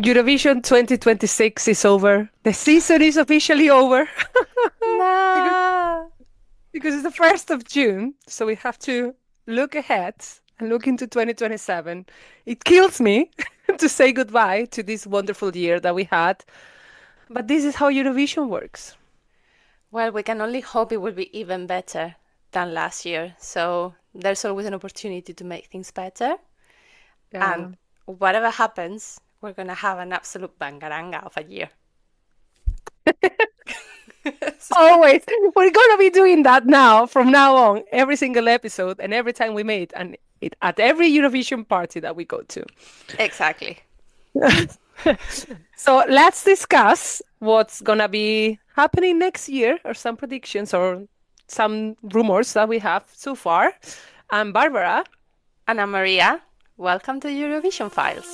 Eurovision 2026 is over. The season is officially over because, No. because it's the 1st of June. So we have to look ahead and look into 2027. It kills me to say goodbye to this wonderful year that we had, but this is how Eurovision works. Well, we can only hope it will be even better than last year. So there's always an opportunity to make things better. Yeah. And whatever happens, we're going to have an absolute bangaranga of a year. Always. We're going to be doing that now, from now on, every single episode and every time we meet, and at every Eurovision party that we go to. Exactly. So let's discuss what's gonna be happening next year, or some predictions, or some rumors that we have so far. I'm Barbara. Anna Maria, welcome to Eurovision Files.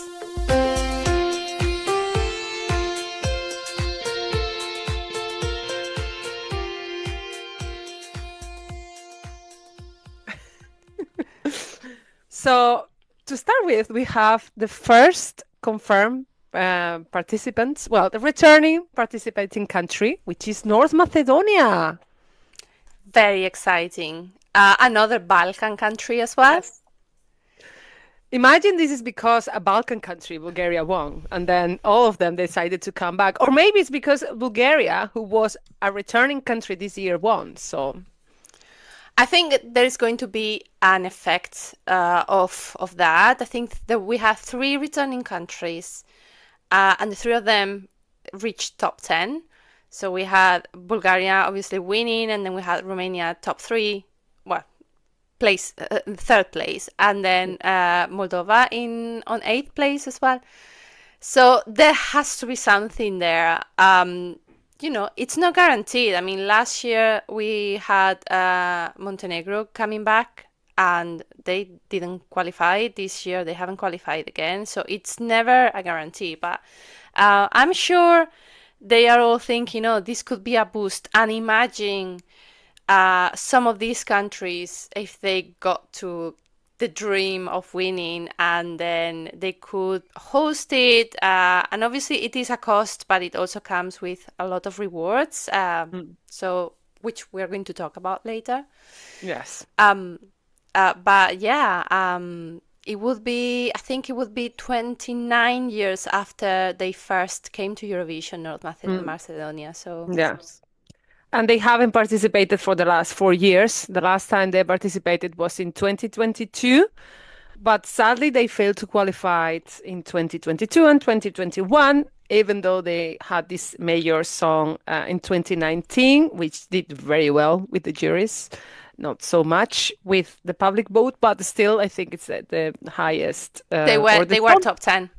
So to start with, we have the first confirmed participants. Well, the returning participating country, which is North Macedonia. Very exciting. Another Balkan country as well. Yes. Imagine this is because a Balkan country, Bulgaria, won, and then all of them decided to come back. Or maybe it's because Bulgaria, who was a returning country this year, won. So, I think there's going to be an effect of that. I think that we have three returning countries, and the three of them reached top 10. So we had Bulgaria obviously winning, and then we had Romania top three, well, third place, and then Moldova in on eighth place as well. So there has to be something there. It's not guaranteed. I mean, last year we had Montenegro coming back and they didn't qualify. This year they haven't qualified again. So it's never a guarantee. But I'm sure they are all thinking, oh, this could be a boost. And imagine some of these countries, if they got to the dream of winning and then they could host it, and obviously it is a cost, but it also comes with a lot of rewards, mm, so which we're going to talk about later. yes. um, but yeah, I think it would be 29 years after they first came to Eurovision, North Mm, Macedonia. So yes. And they haven't participated for the last 4 years. The last time they participated was in 2022, but sadly they failed to qualify in 2022 and 2021, even though they had this major song in 2019, which did very well with the juries. Not so much with the public vote, but still, I think it's the highest they were or the they were song. top 10.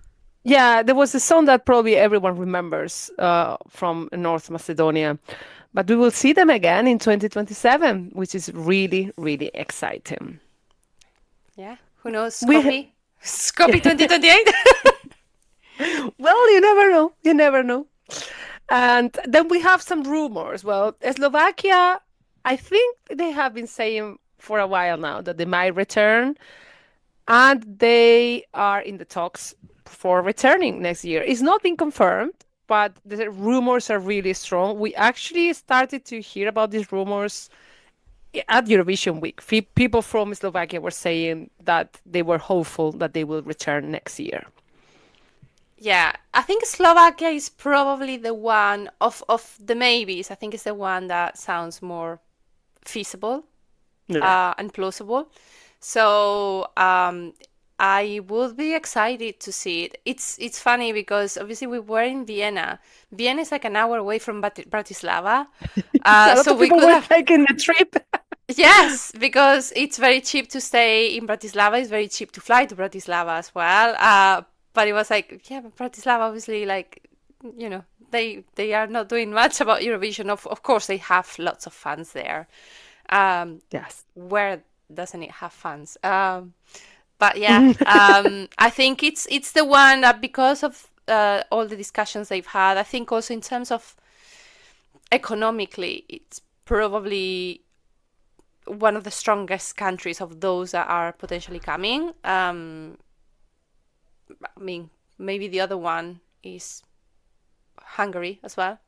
Yeah, there was a song that probably everyone remembers from North Macedonia. But we will see them again in 2027, which is really, really exciting. Yeah, who knows? We, Skopje 2028. well, you never know. You never know. And then we have some rumors. Well, Slovakia, I think they have been saying for a while now that they might return, and they are in the talks for returning next year. It's not been confirmed, but the rumors are really strong. We actually started to hear about these rumors at Eurovision week. People from Slovakia were saying that they were hopeful that they will return next year. Yeah, I think Slovakia is probably the one of the maybes. I think it's the one that sounds more feasible Yeah. and plausible. So I would be excited to see it. It's funny because obviously we were in Vienna. Vienna is like an hour away from Bratislava, A lot so of we people could were have. taking the trip. Yes, because it's very cheap to stay in Bratislava. It's very cheap to fly to Bratislava as well. But it was like, yeah, but Bratislava obviously like, you know, they are not doing much about Eurovision. Of course, they have lots of fans there. Um, Yes. where doesn't it have fans? But yeah, I think it's the one that because of all the discussions they've had, I think also in terms of economically, it's probably one of the strongest countries of those that are potentially coming. I mean, maybe the other one is Hungary as well.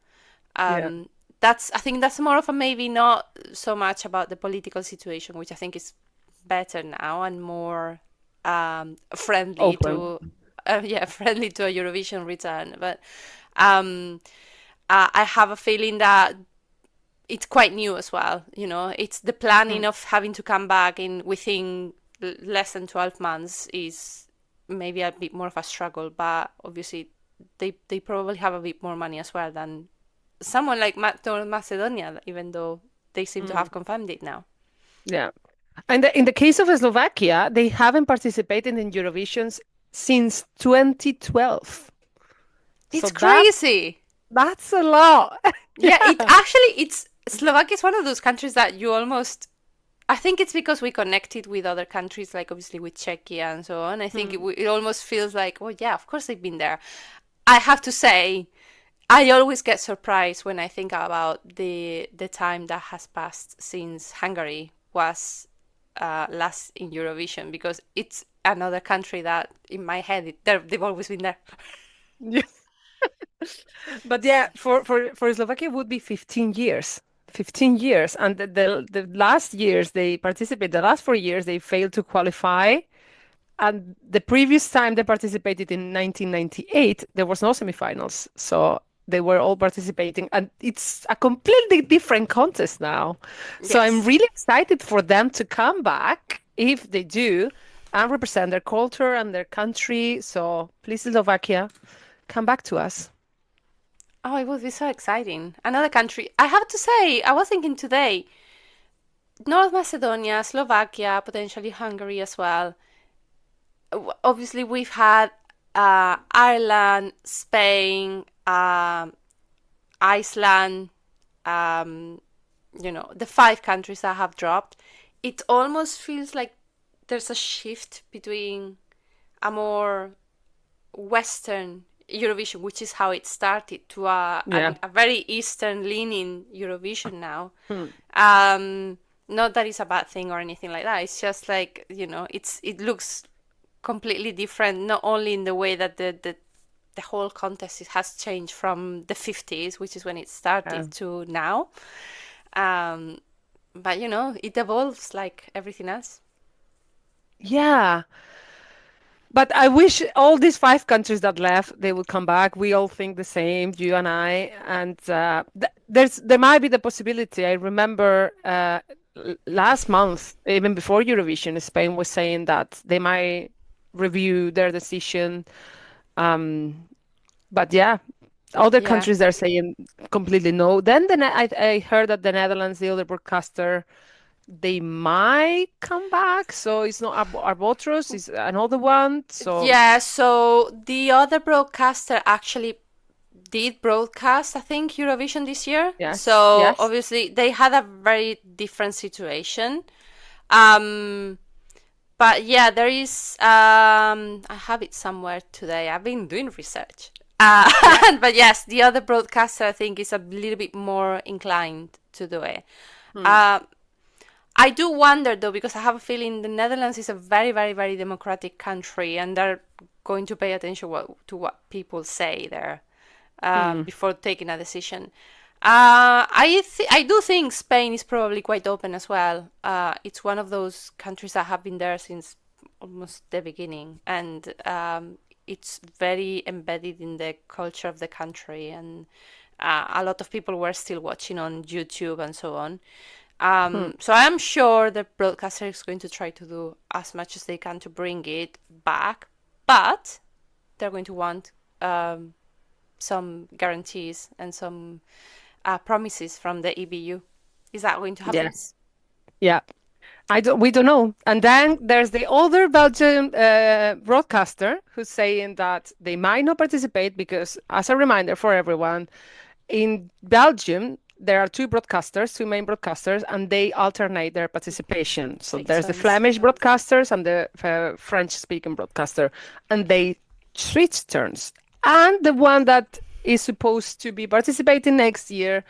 Yeah. Um, I think that's more of a maybe not so much about the political situation, which I think is better now and more friendly Open. to yeah, friendly to a Eurovision return. But um, I have a feeling that it's quite new as well. It's the planning Mm. of having to come back in within less than 12 months is maybe a bit more of a struggle, but obviously they probably have a bit more money as well than someone like North Macedonia, even though they seem to Mm. have confirmed it now. Yeah. And in the case of Slovakia, they haven't participated in Eurovisions since 2012. So It's crazy. that's a lot. Yeah, Yeah. it's Slovakia is one of those countries that you almost I think it's because we connected with other countries, like obviously with Czechia and so on. I think Mm. it almost feels like, well, yeah, of course they've been there. I have to say, I always get surprised when I think about the time that has passed since Hungary was last in Eurovision, because it's another country that in my head they've always been there. Yeah. But yeah, for Slovakia it would be 15 years. 15 years. And the last years they participated, the last 4 years they failed to qualify. And the previous time they participated in 1998, there was no semifinals. So they were all participating. And it's a completely different contest now. So I'm Yes. really excited for them to come back, if they do, and represent their culture and their country. So please, Slovakia, come back to us. Oh, it would be so exciting. Another country. I have to say, I was thinking today, North Macedonia, Slovakia, potentially Hungary as well. Obviously, we've had Ireland, Spain, Iceland, um, the five countries that have dropped. It almost feels like there's a shift between a more Western Eurovision, which is how it started, to Yeah. a very Eastern leaning Eurovision now. Hmm. Um, Not that it's a bad thing or anything like that. It's just like, it looks completely different, not only in the way that the whole contest has changed from the 50s, which is when it Yeah. started, to now. Um, but it evolves like everything else. Yeah. But I wish all these five countries that left, they would come back. We all think the same, you and I. And there might be the possibility. I remember last month, even before Eurovision, Spain was saying that they might review their decision. Um, but yeah, other Yeah. countries are saying completely no. Then I heard that the Netherlands, the other broadcaster, they might come back. So it's not Arbotros, it's another one. So Yeah, so the other broadcaster actually did broadcast, I think, Eurovision this year. yes, So yes. obviously they had a very different situation. Um, but yeah, there is. I have it somewhere today. I've been doing research. Yeah. But yes, the other broadcaster I think is a little bit more inclined to do it. Hmm. Uh, I do wonder though, because I have a feeling the Netherlands is a very, very, very democratic country, and they're going to pay attention to what people say there Hmm. before taking a decision. I do think Spain is probably quite open as well. It's one of those countries that have been there since almost the beginning, and it's very embedded in the culture of the country, and a lot of people were still watching on YouTube and so on. Hmm. So I am sure the broadcaster is going to try to do as much as they can to bring it back, but they're going to want um, some guarantees and some promises from the EBU. Is that going to happen? Yes. Yeah. We don't know. And then there's the older Belgian broadcaster who's saying that they might not participate because, as a reminder for everyone, in Belgium, there are two broadcasters, two main broadcasters, and they alternate their participation. So Takes there's the turns. Flemish broadcasters and the French-speaking broadcaster, and they switch turns. And the one that is supposed to be participating next year,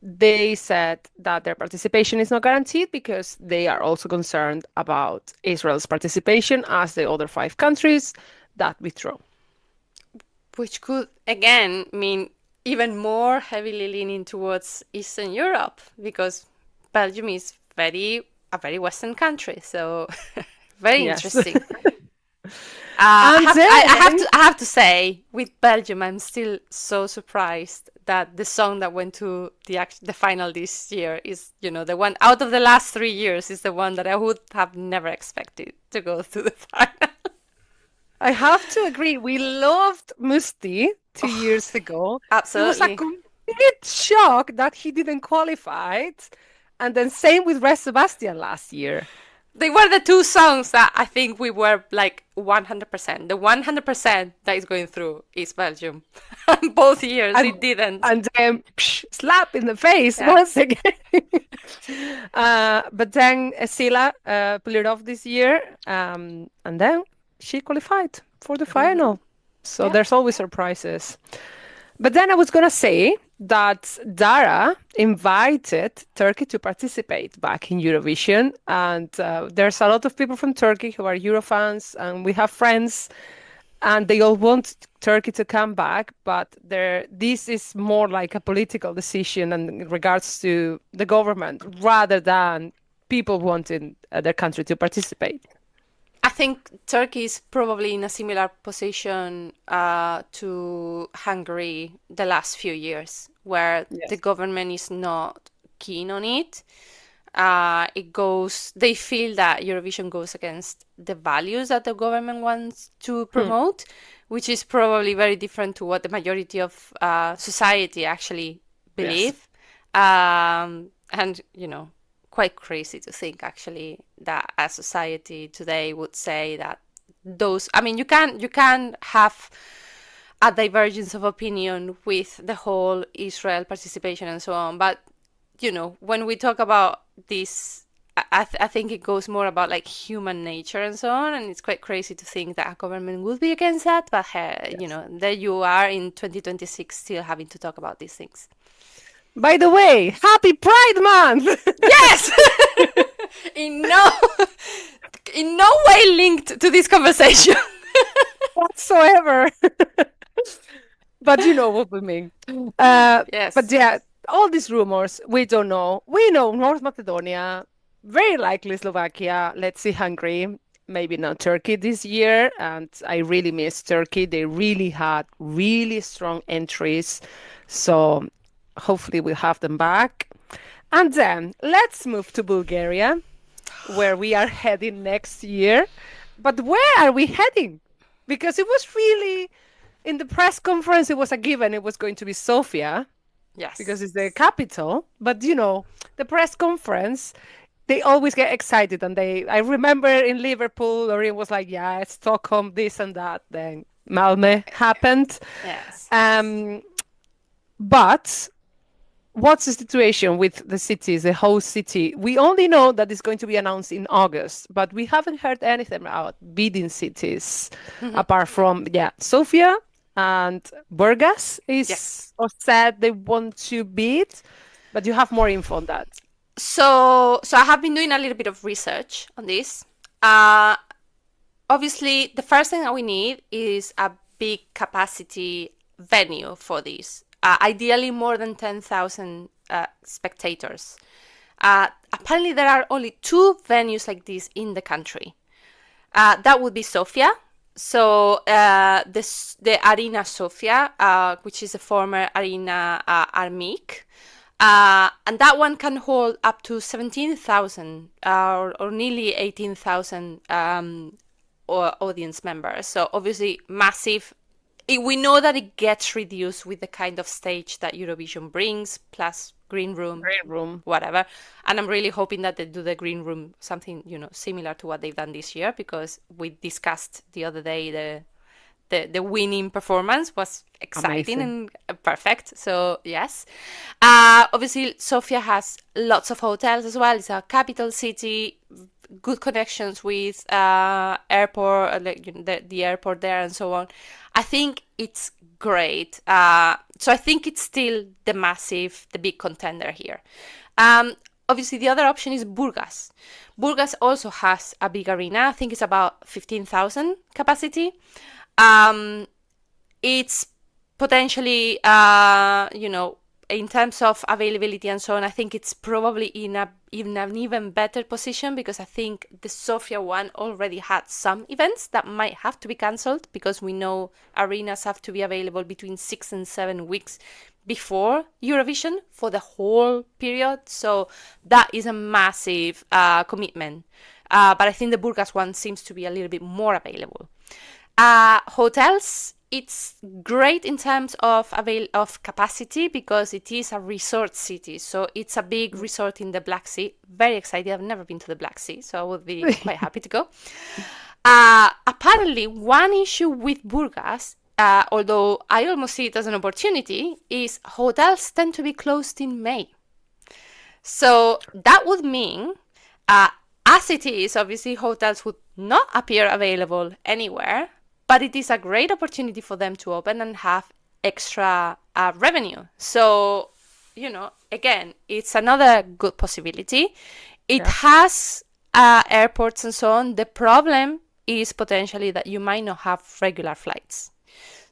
they said that their participation is not guaranteed because they are also concerned about Israel's participation as the other five countries that withdraw. which could again mean even more heavily leaning towards Eastern Europe because Belgium is a very Western country, so very Yes. interesting. And then, I have to say, with Belgium, I'm still so surprised that the song that went to the final this year is, the one out of the last 3 years is the one that I would have never expected to go to the final. I have to agree, we loved Musti 2 years ago. It was a Absolutely. complete shock that he didn't qualify. And then same with Res Sebastian last year. They were the two songs that I think we were like 100%. The 100% that is going through is Belgium. Both years And it didn't. and then slap in the face Yeah. once again. But then Sila pulled it off this year, and then she qualified for the final. So Yeah. there's always surprises. But then I was gonna say that Dara invited Turkey to participate back in Eurovision, and there's a lot of people from Turkey who are Euro fans, and we have friends, and they all want Turkey to come back, but this is more like a political decision in regards to the government rather than people wanting their country to participate. I think Turkey is probably in a similar position to Hungary the last few years, where the Yes. government is not keen on it. They feel that Eurovision goes against the values that the government wants to Hmm. promote, which is probably very different to what the majority of society actually Yes. believe. And, quite crazy to think actually that a society today would say that you can have a divergence of opinion with the whole Israel participation and so on, but when we talk about this, I think it goes more about like human nature and so on, and it's quite crazy to think that a government would be against that, but Yes. there you are in 2026 still having to talk about these things. By the way, happy Pride Month Yes! in no in no way linked to this conversation. whatsoever. But you know what we mean. But Yes. yeah, all these rumors, we don't know. We know North Macedonia, very likely Slovakia. Let's see Hungary, maybe not Turkey this year. And I really miss Turkey. They really had really strong entries. So hopefully we'll have them back. And then let's move to Bulgaria, where we are heading next year. But where are we heading? Because it was really, in the press conference, it was a given it was going to be Sofia because Yes. it's the capital. But the press conference, they always get excited. And I remember in Liverpool, Lorraine was like, yeah, Stockholm, this and that. Then Malmö happened. Yes. But what's the situation with the cities, the whole city? We only know that it's going to be announced in August, but we haven't heard anything about bidding cities apart from, Sofia and Burgas is Yes. or said they want to bid, but you have more info on that. So I have been doing a little bit of research on this. Uh, Obviously, the first thing that we need is a big capacity venue for this. Ideally, more than 10,000 spectators. Apparently, there are only two venues like this in the country. That would be Sofia. So the Arena Sofia, which is a former Arena Armik, and that one can hold up to 17,000 or nearly 18,000 audience members. So obviously massive. We know that it gets reduced with the kind of stage that Eurovision brings, plus green room, Green room. whatever. And I'm really hoping that they do the green room something, similar to what they've done this year, because we discussed the other day the winning performance was exciting Amazing. and perfect. So yes, obviously Sofia has lots of hotels as well. It's a capital city, good connections with airport, like the airport there and so on. I think it's great. So I think it's still the big contender here. Obviously, the other option is Burgas. Burgas also has a big arena. I think it's about 15,000 capacity. Um, it's potentially, in terms of availability and so on, I think it's probably in an even better position, because I think the Sofia one already had some events that might have to be cancelled, because we know arenas have to be available between 6 and 7 weeks before Eurovision for the whole period. So that is a massive commitment. But I think the Burgas one seems to be a little bit more available. Hotels, it's great in terms of capacity, because it is a resort city. So it's a big resort in the Black Sea. Very excited. I've never been to the Black Sea, so I would be quite happy to go. Apparently, one issue with Burgas, although I almost see it as an opportunity, is hotels tend to be closed in May. So that would mean, as it is, obviously hotels would not appear available anywhere, but it is a great opportunity for them to open and have extra revenue. So, again, it's another good possibility. It has airports and so on. The problem is potentially that you might not have regular flights.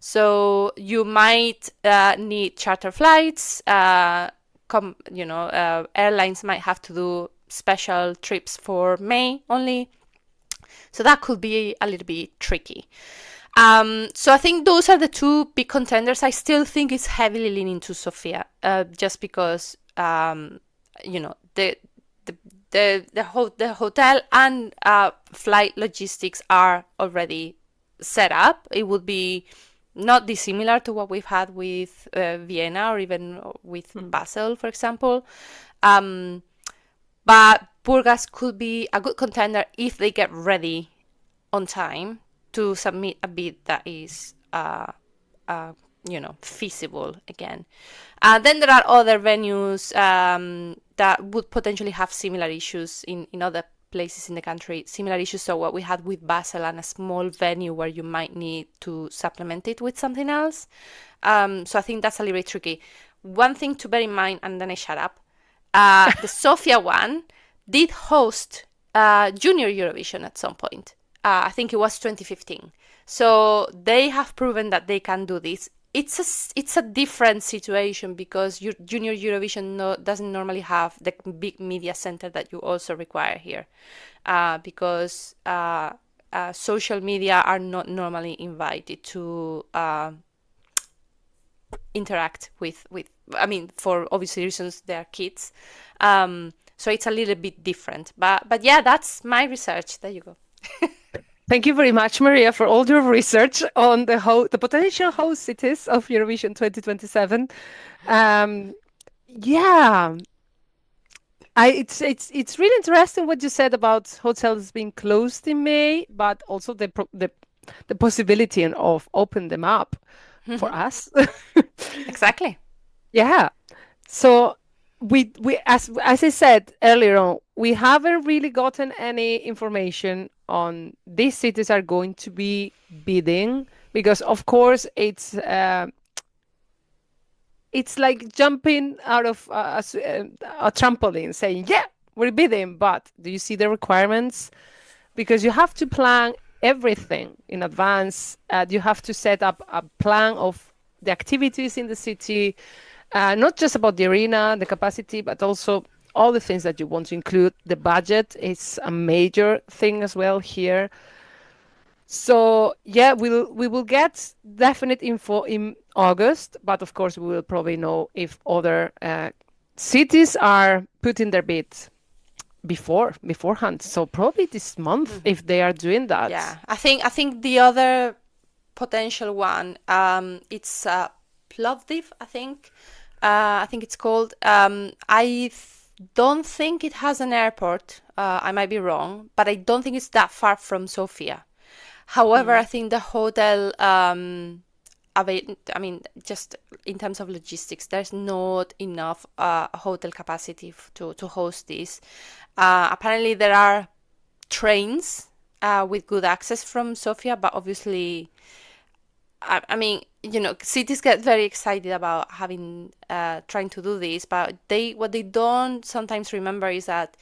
So you might need charter flights. Airlines might have to do special trips for May only. So that could be a little bit tricky. So I think those are the two big contenders. I still think it's heavily leaning to Sofia, just because the hotel and flight logistics are already set up. It would be not dissimilar to what we've had with Vienna, or even with Basel, for example. But Burgas could be a good contender if they get ready on time to submit a bid that is, feasible again. Then there are other venues that would potentially have similar issues in other places in the country, similar issues to what we had with Basel, and a small venue where you might need to supplement it with something else. So I think that's a little bit tricky. One thing to bear in mind, and then I shut up, the Sofia one did host Junior Eurovision at some point. I think it was 2015. So they have proven that they can do this. It's a different situation, because Junior Eurovision doesn't normally have the big media center that you also require here, because social media are not normally invited to interact with. I mean, for obvious reasons, they're kids. So it's a little bit different. But yeah, that's my research. There you go. Thank you very much, Maria, for all your research on the potential host cities of Eurovision 2027. Yeah, it's really interesting what you said about hotels being closed in May, but also the possibility of open them up for us. Exactly. Yeah. So we as I said earlier on, we haven't really gotten any information on these cities are going to be bidding, because of course it's like jumping out of a trampoline saying, yeah, we're bidding, but do you see the requirements? Because you have to plan everything in advance. You have to set up a plan of the activities in the city, not just about the arena, the capacity, but also all the things that you want to include. The budget is a major thing as well here. So yeah, we will get definite info in August, but of course we will probably know if other cities are putting their bid beforehand. So probably this month if they are doing that. Yeah, I think the other potential one, it's Plovdiv, I think. I think it's called. I don't think it has an airport. I might be wrong, but I don't think it's that far from Sofia. However, I think the hotel, just in terms of logistics, there's not enough hotel capacity to host this. Apparently, there are trains with good access from Sofia, but obviously, cities get very excited about having trying to do this, but what they don't sometimes remember is that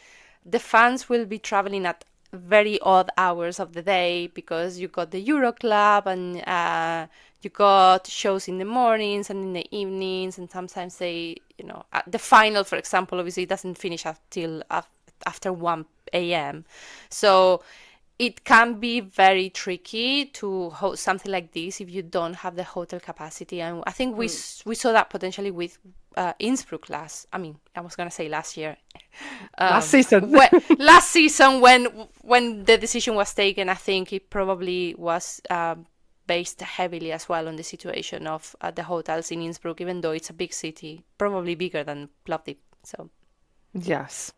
the fans will be traveling at very odd hours of the day because you got the Euro Club and you got shows in the mornings and in the evenings, and sometimes the final, for example, obviously doesn't finish until after 1 a.m. So it can be very tricky to host something like this if you don't have the hotel capacity. And I think Mm. we saw that potentially with Innsbruck I was gonna say last year, Last season. last season when the decision was taken. I think it probably was based heavily as well on the situation of the hotels in Innsbruck, even though it's a big city, probably bigger than Plovdiv. So Yes.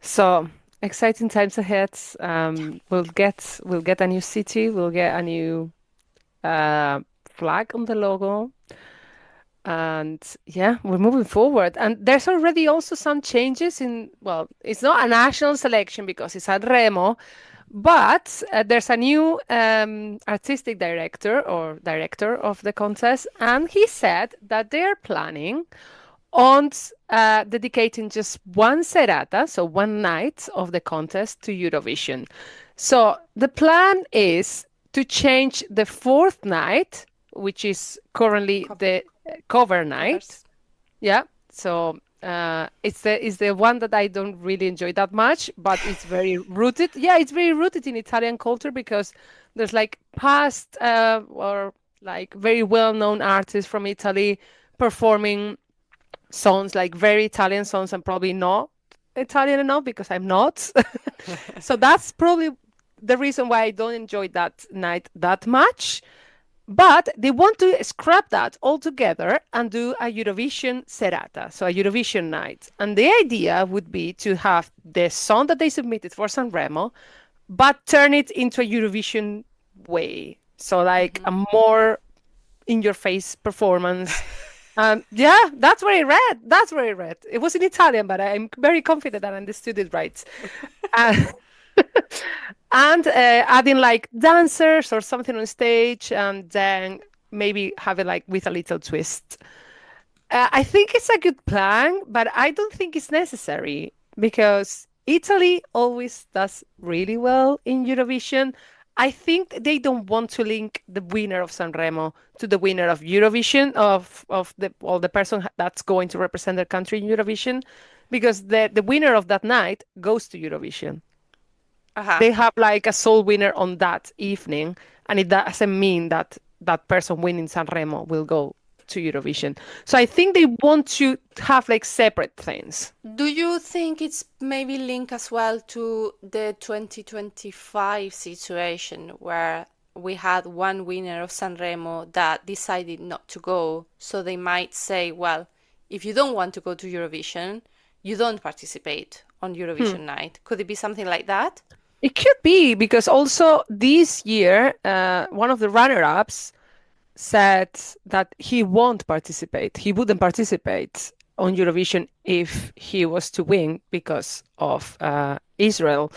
So exciting times ahead. We'll get a new city. We'll get a new flag on the logo. And yeah, we're moving forward. And there's already also some changes in, well, it's not a national selection because it's Sanremo, but there's a new artistic director or director of the contest, and he said that they're planning on dedicating just one serata, so one night of the contest to Eurovision. So the plan is to change the fourth night, which is currently the cover night. covers. Yeah. So it's the one that I don't really enjoy that much, but it's very rooted. Yeah, it's very rooted in Italian culture because there's like past or like very well-known artists from Italy performing songs like very Italian songs. I'm probably not Italian enough because I'm not. So that's probably the reason why I don't enjoy that night that much. But they want to scrap that altogether and do a Eurovision serata, so a Eurovision night. And the idea would be to have the song that they submitted for Sanremo, but turn it into a Eurovision way. So like a more in-your-face performance. Yeah, that's what I read. That's what I read. It was in Italian, but I'm very confident that I understood it right. Uh, and adding like dancers or something on stage, and then maybe have it like with a little twist. I think it's a good plan, but I don't think it's necessary because Italy always does really well in Eurovision. I think they don't want to link the winner of Sanremo to the winner of Eurovision of the person that's going to represent their country in Eurovision, because the winner of that night goes to Eurovision. Uh-huh. They have like a sole winner on that evening, and it doesn't mean that that person winning Sanremo will go to Eurovision. So I think they want to have like separate things. Do you think it's maybe linked as well to the 2025 situation where we had one winner of Sanremo that decided not to go? So they might say, well, if you don't want to go to Eurovision, you don't participate on Hmm. Eurovision night. Could it be something like that? It could be because also this year, one of the runner-ups said that he won't participate. He wouldn't participate on Eurovision if he was to win because of Israel.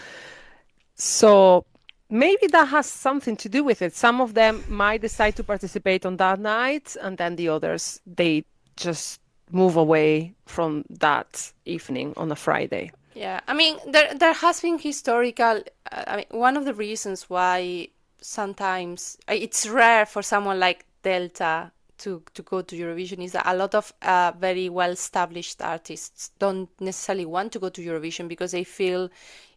So maybe that has something to do with it. Some of them might decide to participate on that night, and then the others, they just move away from that evening on a Friday. Yeah, I mean, there has been historical. I mean, one of the reasons why sometimes it's rare for someone like Delta to go to Eurovision is that a lot of very well established artists don't necessarily want to go to Eurovision because they feel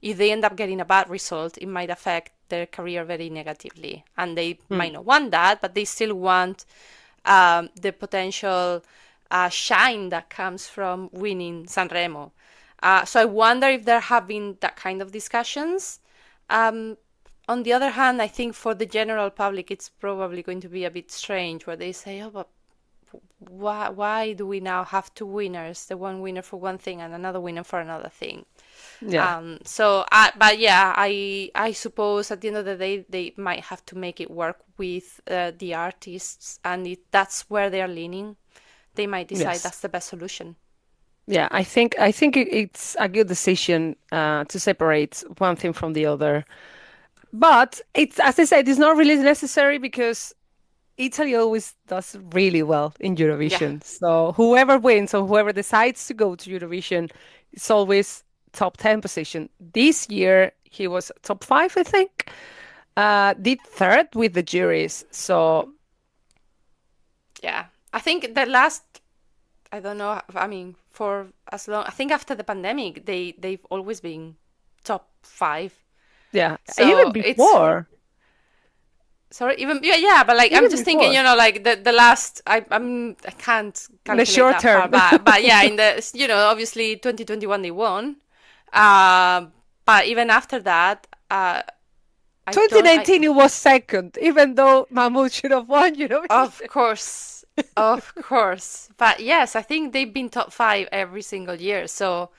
if they end up getting a bad result, it might affect their career very negatively, and they Hmm. might not want that, but they still want the potential shine that comes from winning Sanremo. So I wonder if there have been that kind of discussions. Um, on the other hand, I think for the general public, it's probably going to be a bit strange where they say, "Oh, but why do we now have two winners? The one winner for one thing and another winner for another thing." Yeah. But yeah, I suppose at the end of the day, they might have to make it work with the artists, and if that's where they are leaning, they might decide Yes. that's the best solution. Yeah, I think it's a good decision to separate one thing from the other. But it's, as I said, it's not really necessary because Italy always does really well in Yeah. Eurovision. So whoever wins or whoever decides to go to Eurovision, it's always top 10 position. This year, He was top five, I think. Did third with the juries. So Yeah. I think the last, I don't know, I mean, for as long, I think after the pandemic, they've always been top five. yeah, even So it's before, sorry, even yeah, but like I'm even just thinking, before, like the last, I can't in the calculate short that far term. back, but yeah, in the obviously 2021 they won, uh, but even after that, I don't, I 2019, it was second, even though Mahmoud should have won of Eurovision. course, of course, but yes, I think they've been top five every single year, so.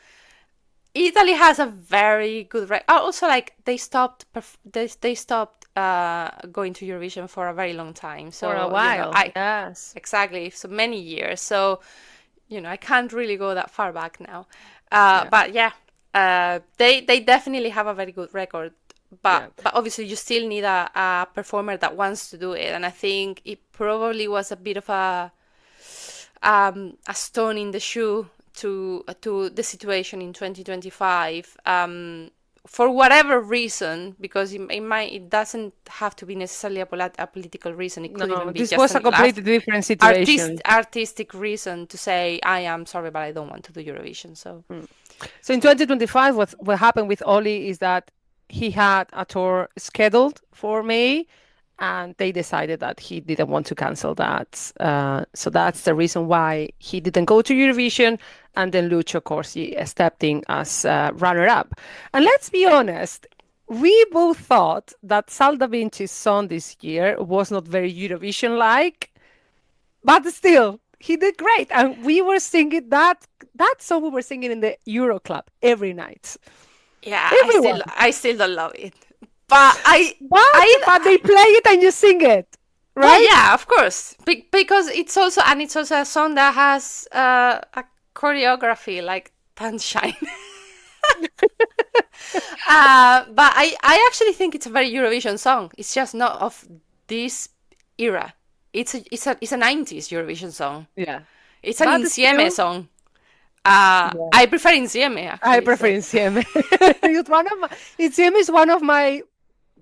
Italy has a very good also like they stopped going to Eurovision for a very long time. For a So, while, I yes. exactly so many years. So, I can't really go that far back now. Yeah, But yeah, they definitely have a very good record. But yeah, obviously you still need a performer that wants to do it. And I think it probably was a bit of a stone in the shoe to the situation in 2025, for whatever reason, because it doesn't have to be necessarily a political reason. It could no, even be this just was a an completely different situation. artistic reason to say, I am sorry, but I don't want to do Eurovision. So Mm. So in 2025, what happened with Oli is that he had a tour scheduled for May, and they decided that he didn't want to cancel that. So that's the reason why he didn't go to Eurovision, and then Lucio Corsi stepped in as runner-up. And let's be honest, we both thought that Sal da Vinci's song this year was not very Eurovision-like, but still, he did great. And we were singing that song we were singing in the Euro Club every night. yeah, Everyone. I still don't love it, but But they play it and you sing it, well, right? yeah, of course, because it's also a song that has a choreography like Sunshine. But I actually think it's a very Eurovision song. It's just not of this era. It's a 90s Eurovision song. Yeah. It's an But insieme still, song. yeah, I prefer insieme I actually. prefer So Insieme. Insieme is one of my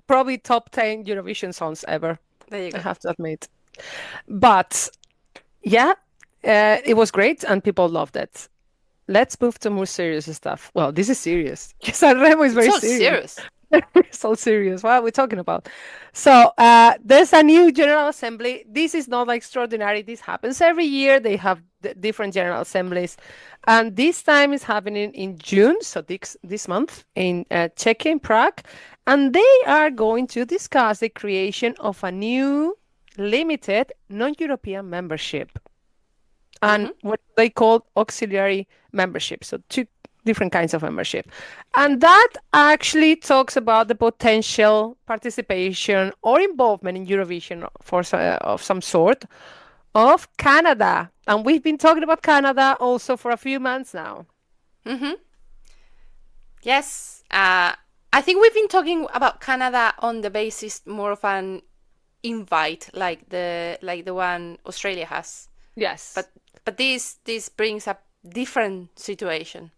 probably top 10 Eurovision songs ever, there you I go. have to admit. But yeah, it was great and people loved it. Let's move to more serious stuff. Well, this is serious. Sanremo is It's very so serious. serious. It's so serious. What are we talking about? So, there's a new General Assembly. This is not extraordinary. This happens every year. They have different General Assemblies. And this time is happening in June, so this month in Czechia, in Prague. And they are going to discuss the creation of a new limited non-European membership and Hmm. what they call auxiliary membership. So two different kinds of membership. Yeah. And that actually talks about the potential participation or involvement in Eurovision of some sort of Canada. And we've been talking about Canada also for a few months now. Hmm. Yes. I think we've been talking about Canada on the basis more of an invite, like the one Australia has. Yes. But this brings up different situation.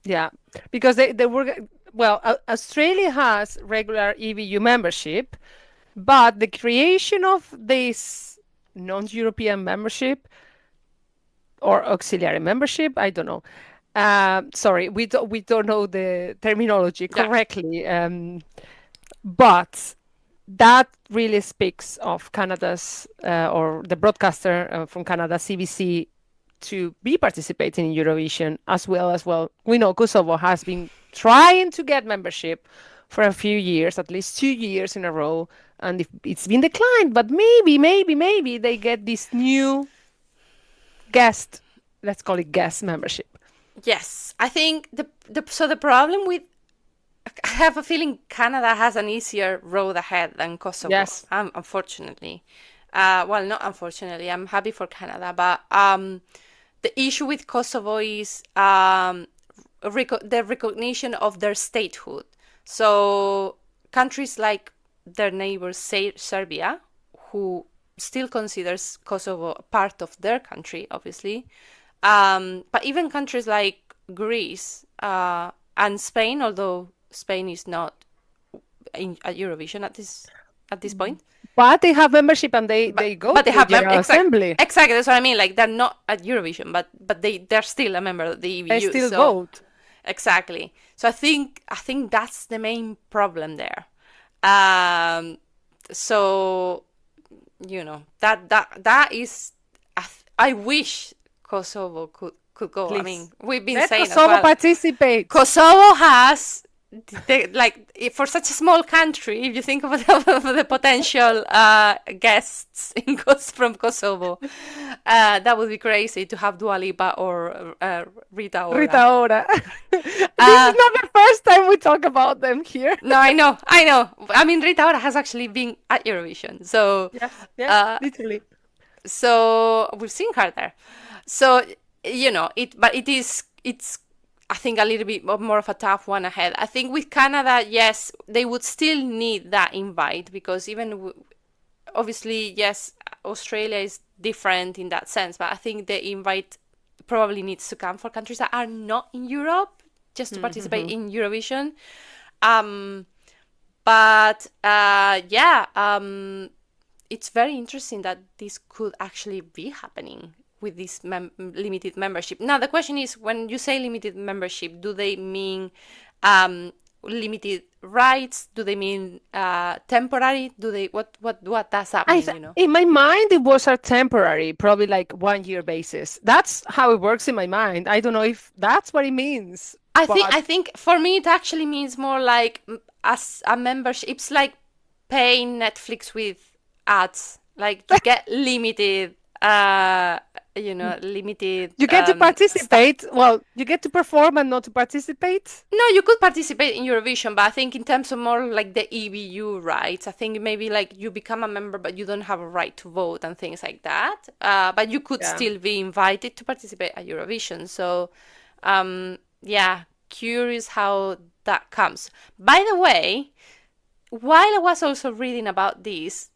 Yeah. Because they were, well, Australia has regular EBU membership, but the creation of this non-European membership or auxiliary membership, I don't know. Sorry, we don't know the terminology Yeah. correctly. But that really speaks of Canada's or the broadcaster from Canada, CBC, to be participating in Eurovision as well. We know Kosovo has been trying to get membership for a few years, at least 2 years in a row, and it's been declined. But maybe they get this new guest, let's call it guest membership. Yes. I think the problem with I have a feeling Canada has an easier road ahead than Kosovo. Yes. Unfortunately, well, not unfortunately. I'm happy for Canada, but the issue with Kosovo is the recognition of their statehood. So countries like their neighbor Serbia, who still considers Kosovo part of their country, obviously, but even countries like Greece and Spain, although Spain is not at Eurovision at this point. But they have membership and But they go but to they the have General Assembly. exactly, that's what I mean. Like they're not at Eurovision, but they're still a member of the They EBU. still So vote. exactly. So I think that's the main problem there. Um, so that is. I wish Kosovo could go. I Please. mean, we've been Let saying as Kosovo well. participate. Kosovo has for such a small country, if you think of the potential guests from Kosovo, that would be crazy to have Dua Lipa or Rita Rita Ora. Ora. This is Uh, not the first time we talk about them here. no, I know. I mean, Rita Ora has actually been at Eurovision, so Yes, yes, uh, literally. so we've seen her there. So but it's I think a little bit more of a tough one ahead. I think with Canada, yes, they would still need that invite because obviously, yes, Australia is different in that sense, but I think the invite probably needs to come for countries that are not in Europe just to participate in Eurovision. But it's very interesting that this could actually be happening with this limited membership. Now, the question is, when you say limited membership, do they mean limited rights? Do they mean temporary? Do they what does that mean? In my mind, it was a temporary, probably like 1 year basis. That's how it works in my mind. I don't know if that's what it means, but I think for me it actually means more like as a membership. It's like paying Netflix with ads. Like you get limited limited you get to stuff. participate. Well, you get to perform and not to participate. No, you could participate in Eurovision, but I think in terms of more like the EBU rights, I think maybe like you become a member, but you don't have a right to vote and things like that. But you could Yeah. still be invited to participate at Eurovision. So, curious how that comes. By the way, while I was also reading about this,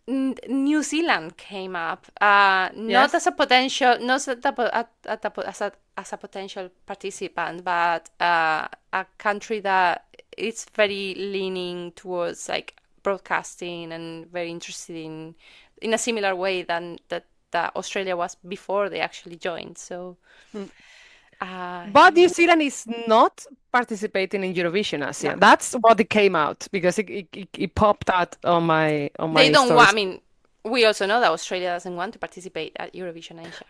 New Zealand came up, not Yes. as a potential, not as a potential participant, but a country that is very leaning towards like broadcasting and very interested in a similar way than that Australia was before they actually joined. So, But New Zealand is not participating in Eurovision Asia. no, That's what it came out because it popped out on my they don't want. I stories. mean, we also know that Australia doesn't want to participate at Eurovision Asia.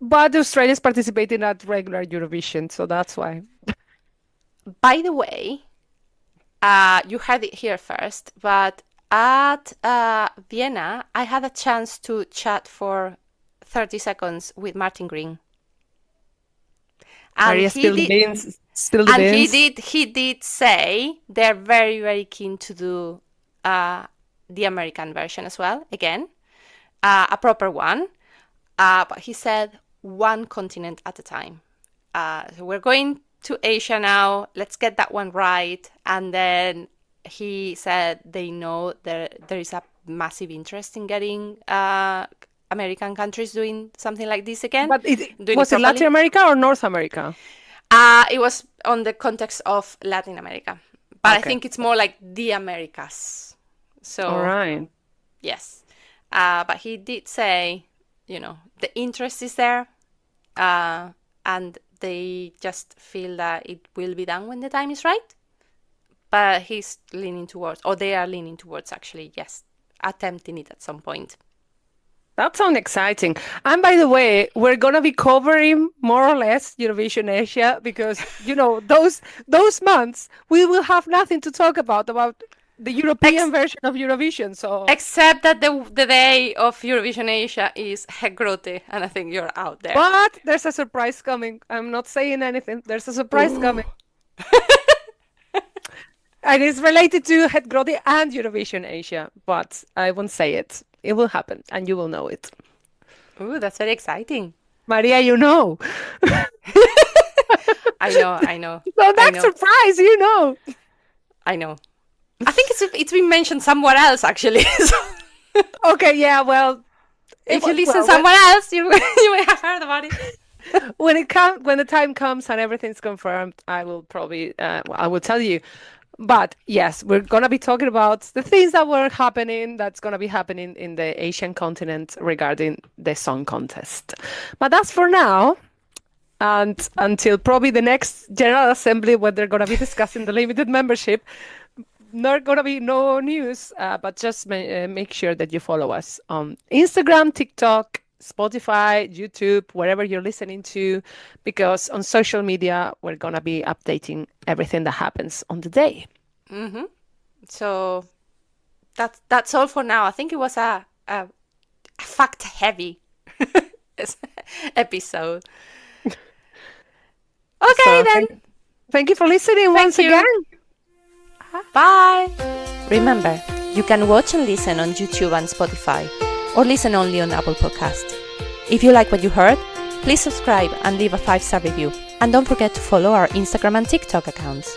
But Australia is participating at regular Eurovision, so that's why. By the way, you heard it here first, but at Vienna, I had a chance to chat for 30 seconds with Martin Green. And Maria he spilled the did, beans. Spill the and beans. he did say they're very, very keen to do the American version as well, again, a proper one. But he said one continent at a time. So we're going to Asia now. Let's get that one right. And then he said they know there is a massive interest in getting American countries doing something like this again, But doing was it Latin properly. America or North America? It was on the context of Latin America, but I Okay. think it's more like the Americas. All So right. yes, but he did say, the interest is there, and they just feel that it will be done when the time is right. But he's leaning towards, or they are leaning towards, actually, yes, attempting it at some point. That sounds exciting. And by the way, we're gonna be covering more or less Eurovision Asia because those months we will have nothing to talk about the European version of Eurovision. So Except that the day of Eurovision Asia is Hegrote, and I think you're out there. but there's a surprise coming. I'm not saying anything. There's a surprise coming. And it's related to Het Grote and Eurovision Asia, but I won't say it. It will happen and you will know it. Ooh, that's very exciting. Maria, you know. I know. So I that know. surprise, you know. I know. I think it's been mentioned somewhere else, actually. So Okay, yeah, well, if you listen somewhere else, you may have heard about it. When the time comes and everything's confirmed, I will probably I will tell you. But yes, we're gonna be talking about the things that's gonna be happening in the Asian continent regarding the song contest. But that's for now. And until probably the next General Assembly, where they're gonna be discussing the limited membership, not gonna be no news. But just make sure that you follow us on Instagram, TikTok, Spotify, YouTube, wherever you're listening to, because on social media, we're going to be updating everything that happens on the day. Mm-hmm. So that's all for now. I think it was a fact-heavy episode. Okay, So then. Thank you for listening once again. Bye. Remember, you can watch and listen on YouTube and Spotify, or listen only on Apple Podcast. If you like what you heard, please subscribe and leave a 5-star review. And don't forget to follow our Instagram and TikTok accounts.